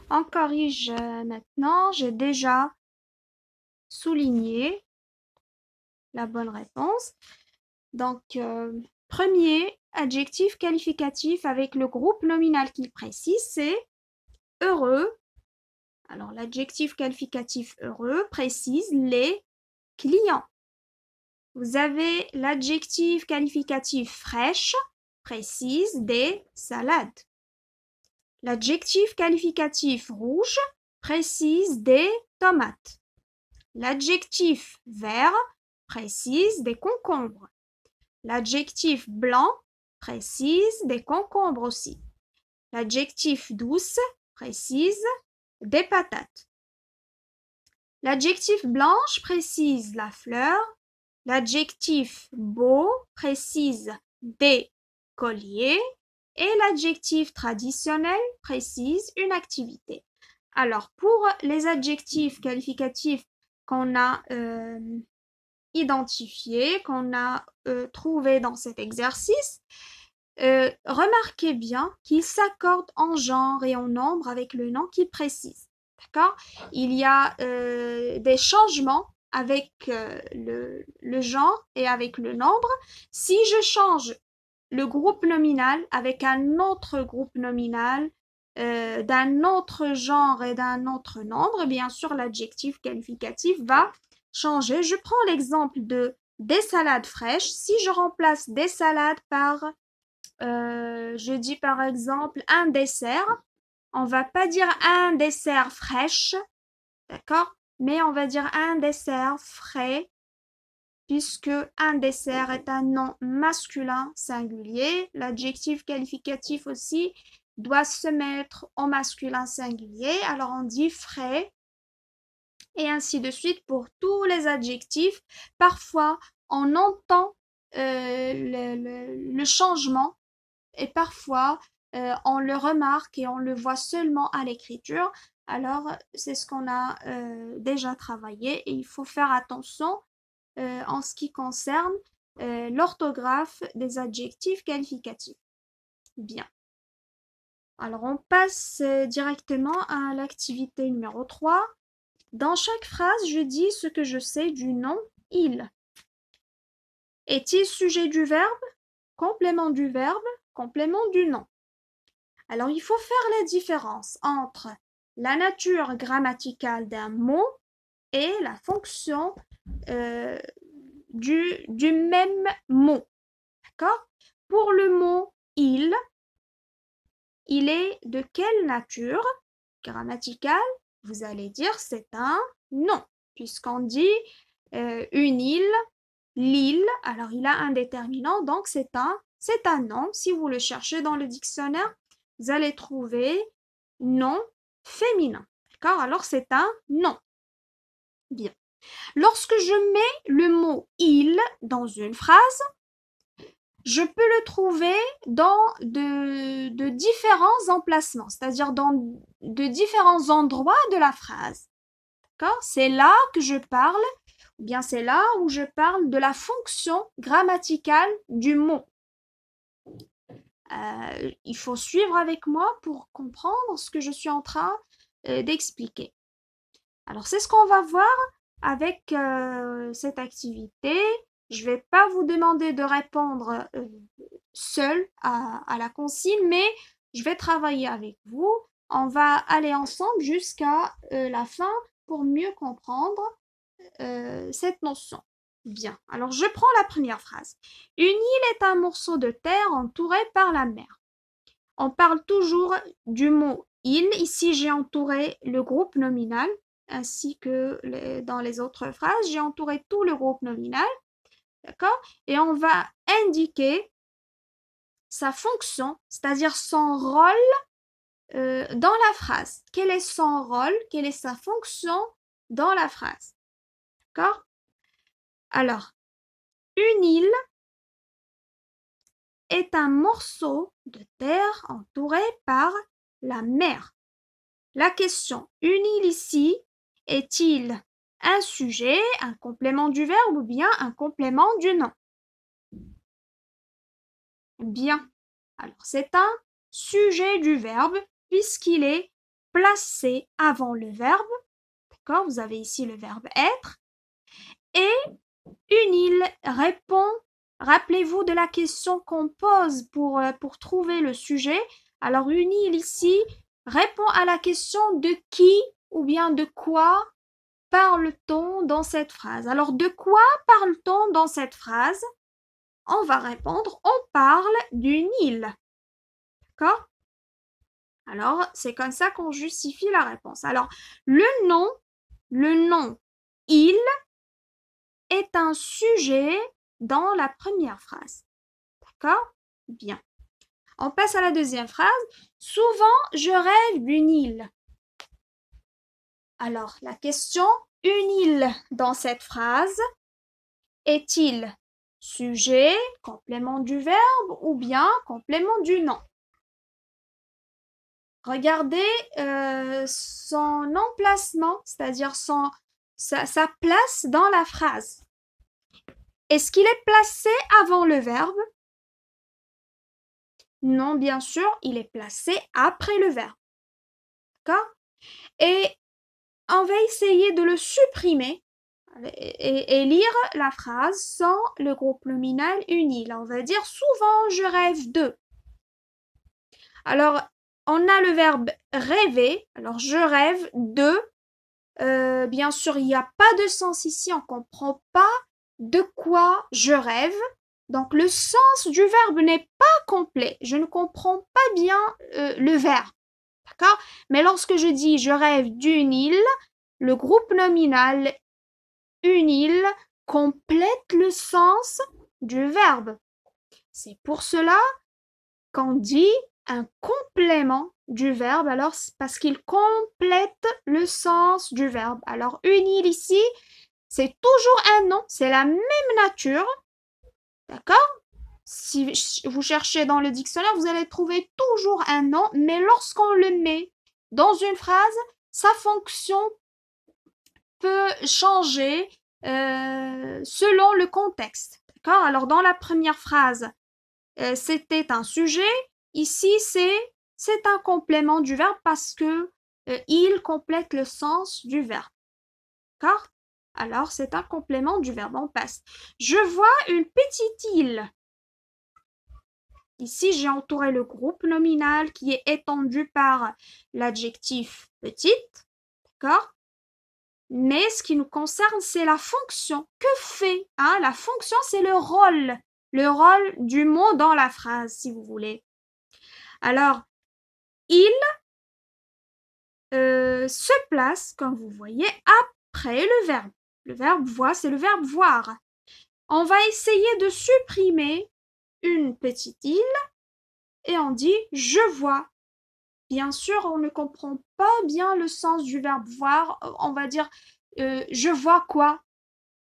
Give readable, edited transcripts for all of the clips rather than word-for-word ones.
On corrige maintenant. J'ai déjà souligné la bonne réponse. Donc, premier adjectif qualificatif avec le groupe nominal qu'il précise, c'est heureux. Alors, l'adjectif qualificatif heureux précise les clients. Vous avez l'adjectif qualificatif fraîche, précise des salades. L'adjectif qualificatif rouge précise des tomates. L'adjectif vert précise des concombres. L'adjectif blanc précise des concombres aussi. L'adjectif douce précise des patates. L'adjectif blanche précise la fleur. L'adjectif beau précise des colliers et l'adjectif traditionnel précise une activité. Alors, pour les adjectifs qualificatifs qu'on a identifiés, qu'on a trouvés dans cet exercice, remarquez bien qu'ils s'accordent en genre et en nombre avec le nom qu'ils précisent. D'accord? Il y a des changements avec le genre et avec le nombre. Si je change le groupe nominal avec un autre groupe nominal d'un autre genre et d'un autre nombre, bien sûr, l'adjectif qualificatif va changer. Je prends l'exemple de des salades fraîches. Si je remplace des salades par, je dis par exemple un dessert, on va pas dire un dessert fraîche, d'accord? Mais on va dire un dessert frais, puisque un dessert est un nom masculin singulier. L'adjectif qualificatif aussi doit se mettre au masculin singulier. Alors on dit frais et ainsi de suite pour tous les adjectifs. Parfois, on entend le changement et parfois, on le remarque et on le voit seulement à l'écriture. Alors, c'est ce qu'on a déjà travaillé et il faut faire attention en ce qui concerne l'orthographe des adjectifs qualificatifs. Bien. Alors, on passe directement à l'activité numéro 3. Dans chaque phrase, je dis ce que je sais du nom « il ». Est-il sujet du verbe, complément du verbe, complément du nom? Alors, il faut faire la différence entre la nature grammaticale d'un mot et la fonction du même mot. D'accord? Pour le mot il est de quelle nature grammaticale? Vous allez dire c'est un nom, puisqu'on dit une île, l'île, alors il a un déterminant, donc c'est un nom. Si vous le cherchez dans le dictionnaire, vous allez trouver nom féminin. D'accord? Alors c'est un nom. Bien. Lorsque je mets le mot il dans une phrase, je peux le trouver dans de différents emplacements, c'est-à-dire dans de différents endroits de la phrase. D'accord? C'est là que je parle, ou bien c'est là où je parle de la fonction grammaticale du mot. Il faut suivre avec moi pour comprendre ce que je suis en train d'expliquer. Alors, c'est ce qu'on va voir avec cette activité. Je ne vais pas vous demander de répondre seul à la consigne, mais je vais travailler avec vous. On va aller ensemble jusqu'à la fin pour mieux comprendre cette notion. Bien, alors je prends la première phrase. Une île est un morceau de terre entouré par la mer. On parle toujours du mot île. Ici, j'ai entouré le groupe nominal, ainsi que dans les autres phrases, j'ai entouré tout le groupe nominal. D'accord? Et on va indiquer sa fonction, c'est-à-dire son rôle dans la phrase. Quel est son rôle? Quelle est sa fonction dans la phrase? D'accord? Alors, une île est un morceau de terre entouré par la mer. La question, une île ici, est-il un sujet, un complément du verbe ou bien un complément du nom? Bien. Alors, c'est un sujet du verbe puisqu'il est placé avant le verbe. D'accord? Vous avez ici le verbe être. Et une île répond. Rappelez-vous de la question qu'on pose pour trouver le sujet. Alors, une île ici répond à la question de qui ou bien de quoi parle-t-on dans cette phrase. Alors, de quoi parle-t-on dans cette phrase? On va répondre, on parle d'une île. D'accord? Alors, c'est comme ça qu'on justifie la réponse. Alors, le nom île est un sujet dans la première phrase. D'accord? Bien. On passe à la deuxième phrase. Souvent, je rêve d'une île. Alors, la question, une île dans cette phrase est-il sujet, complément du verbe ou bien complément du nom? Regardez son emplacement, c'est-à-dire sa place dans la phrase. Est-ce qu'il est placé avant le verbe? Non, bien sûr, il est placé après le verbe. D'accord? Et on va essayer de le supprimer et lire la phrase sans le groupe nominal uni. Là, on va dire souvent je rêve de. Alors, on a le verbe rêver. Alors, je rêve de. Bien sûr, il n'y a pas de sens ici. On ne comprend pas de quoi je rêve. Donc, le sens du verbe n'est pas complet. Je ne comprends pas bien le verbe. D'accord? Mais lorsque je dis je rêve d'une île, le groupe nominal une île complète le sens du verbe. C'est pour cela qu'on dit un complément du verbe, alors parce qu'il complète le sens du verbe. Alors une île ici, c'est toujours un nom, c'est la même nature. D'accord? Si vous cherchez dans le dictionnaire, vous allez trouver toujours un nom, mais lorsqu'on le met dans une phrase, sa fonction peut changer selon le contexte. D'accord? Alors, dans la première phrase, c'était un sujet. Ici, c'est un complément du verbe parce que il complète le sens du verbe. D'accord? Alors, c'est un complément du verbe. On passe. Je vois une petite île. Ici, j'ai entouré le groupe nominal qui est étendu par l'adjectif petite. D'accord? Mais ce qui nous concerne, c'est la fonction. Que fait? Hein? La fonction, c'est le rôle du mot dans la phrase, si vous voulez. Alors, il se place, comme vous voyez, après le verbe. Le verbe voir, c'est le verbe voir. On va essayer de supprimer une petite île et on dit je vois. Bien sûr, on ne comprend pas bien le sens du verbe voir. On va dire je vois quoi?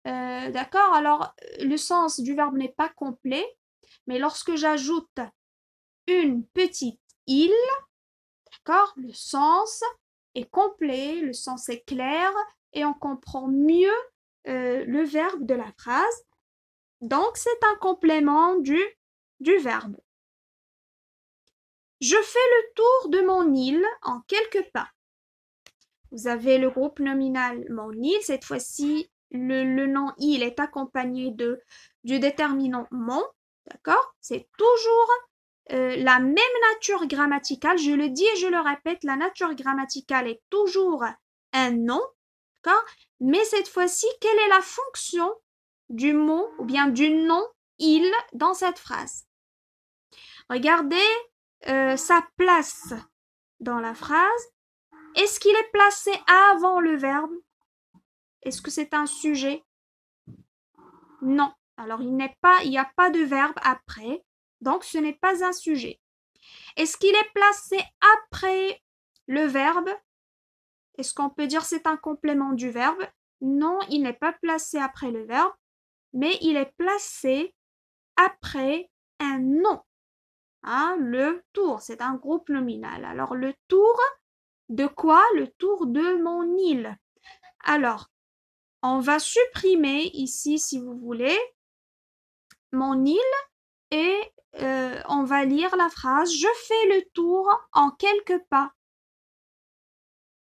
D'accord? Alors, le sens du verbe n'est pas complet, mais lorsque j'ajoute une petite île, d'accord? Le sens est complet, le sens est clair et on comprend mieux le verbe de la phrase. Donc, c'est un complément du verbe. Je fais le tour de mon île en quelques pas. Vous avez le groupe nominal mon île. Cette fois-ci, le nom île est accompagné du déterminant mon. D'accord? C'est toujours la même nature grammaticale. Je le dis et je le répète, la nature grammaticale est toujours un nom. D'accord? Mais cette fois-ci, quelle est la fonction du mot ou bien du nom il dans cette phrase? Regardez sa place dans la phrase. Est-ce qu'il est placé avant le verbe? Est-ce que c'est un sujet? Non. Alors, il n'y a pas de verbe après, donc ce n'est pas un sujet. Est-ce qu'il est placé après le verbe? Est-ce qu'on peut dire c'est un complément du verbe? Non, il n'est pas placé après le verbe, mais il est placé après un nom. Hein, le tour, c'est un groupe nominal. Alors, le tour de quoi? Le tour de mon île. Alors, on va supprimer ici, si vous voulez, mon île et on va lire la phrase « Je fais le tour en quelques pas ».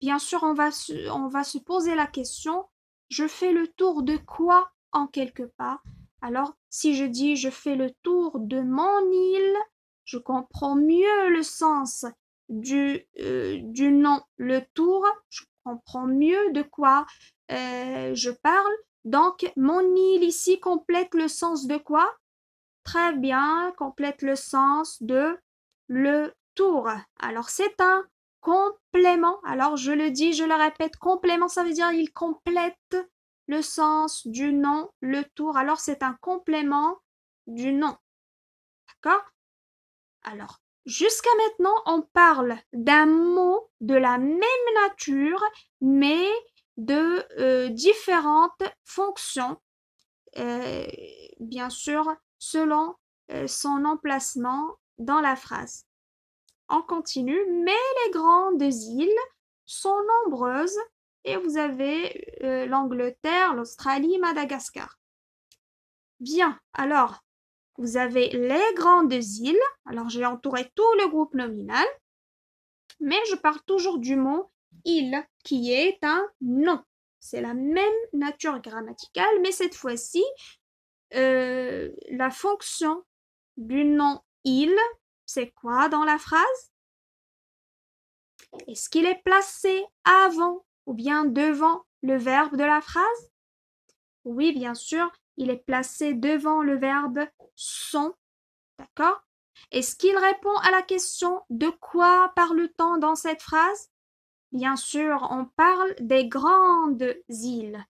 bien sûr, on va se poser la question, je fais le tour de quoi en quelques pas? Alors, si je dis je fais le tour de mon île, je comprends mieux le sens du nom le tour, je comprends mieux de quoi je parle. Donc, mon île ici complète le sens de quoi? Très bien, complète le sens de le tour. Alors, c'est un complément. Alors, je le dis, je le répète, complément, ça veut dire il complète le sens du nom, le tour. Alors, c'est un complément du nom. D'accord? Alors, jusqu'à maintenant, on parle d'un mot de la même nature, mais de différentes fonctions, bien sûr, selon son emplacement dans la phrase. On continue, mais les grandes îles sont nombreuses et vous avez l'Angleterre, l'Australie, Madagascar. Bien, alors, vous avez les grandes îles. Alors, j'ai entouré tout le groupe nominal, mais je parle toujours du mot île, qui est un nom. C'est la même nature grammaticale, mais cette fois-ci, la fonction du nom île, c'est quoi dans la phrase? Est-ce qu'il est placé avant ou bien devant le verbe de la phrase? Oui, bien sûr, il est placé devant le verbe sont. D'accord? Est-ce qu'il répond à la question de quoi parle-t-on dans cette phrase? Bien sûr, on parle des grandes îles.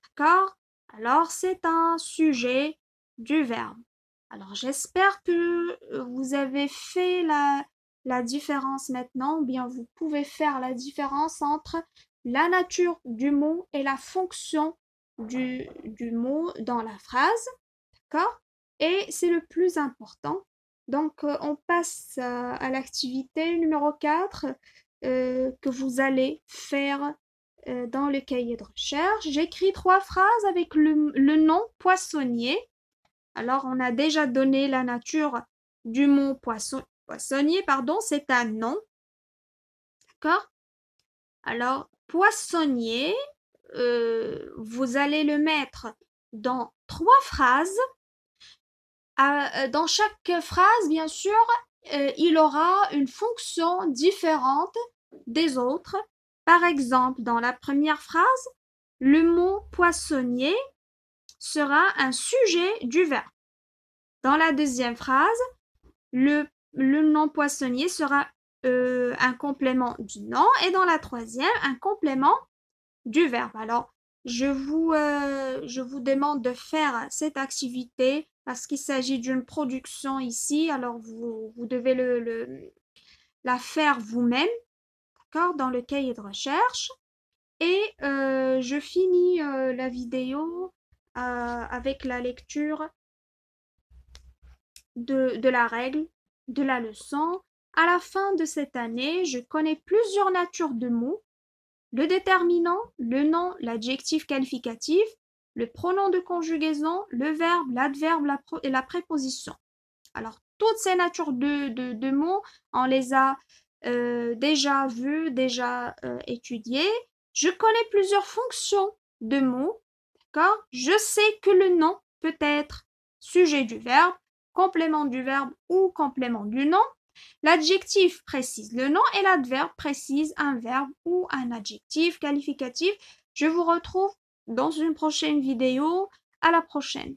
D'accord? Alors, c'est un sujet du verbe. Alors, j'espère que vous avez fait la différence maintenant, ou bien vous pouvez faire la différence entre la nature du mot et la fonction du mot dans la phrase. D'accord? Et c'est le plus important. Donc, on passe à l'activité numéro 4 que vous allez faire dans le cahier de recherche. J'écris 3 phrases avec le nom poissonnier. Alors, on a déjà donné la nature du mot poissonnier, pardon, c'est un nom. D'accord? Alors, poissonnier, vous allez le mettre dans 3 phrases. Dans chaque phrase, bien sûr, il aura une fonction différente des autres. Par exemple, dans la première phrase, le mot poissonnier sera un sujet du verbe. Dans la deuxième phrase, le nom poissonnier sera un complément du nom et dans la troisième, un complément du verbe. Alors, je vous demande de faire cette activité parce qu'il s'agit d'une production ici. Alors, vous devez la faire vous-même, d'accord, dans le cahier de recherche. Et je finis la vidéo avec la lecture de la règle, de la leçon. À la fin de cette année, je connais plusieurs natures de mots. Le déterminant, le nom, l'adjectif qualificatif, le pronom de conjugaison, le verbe, l'adverbe et la préposition. Alors, toutes ces natures de mots, on les a déjà vues, déjà étudiées. Je connais plusieurs fonctions de mots, d'accord? Je sais que le nom peut être sujet du verbe, complément du verbe ou complément du nom. L'adjectif précise le nom et l'adverbe précise un verbe ou un adjectif qualificatif. Je vous retrouve dans une prochaine vidéo. À la prochaine.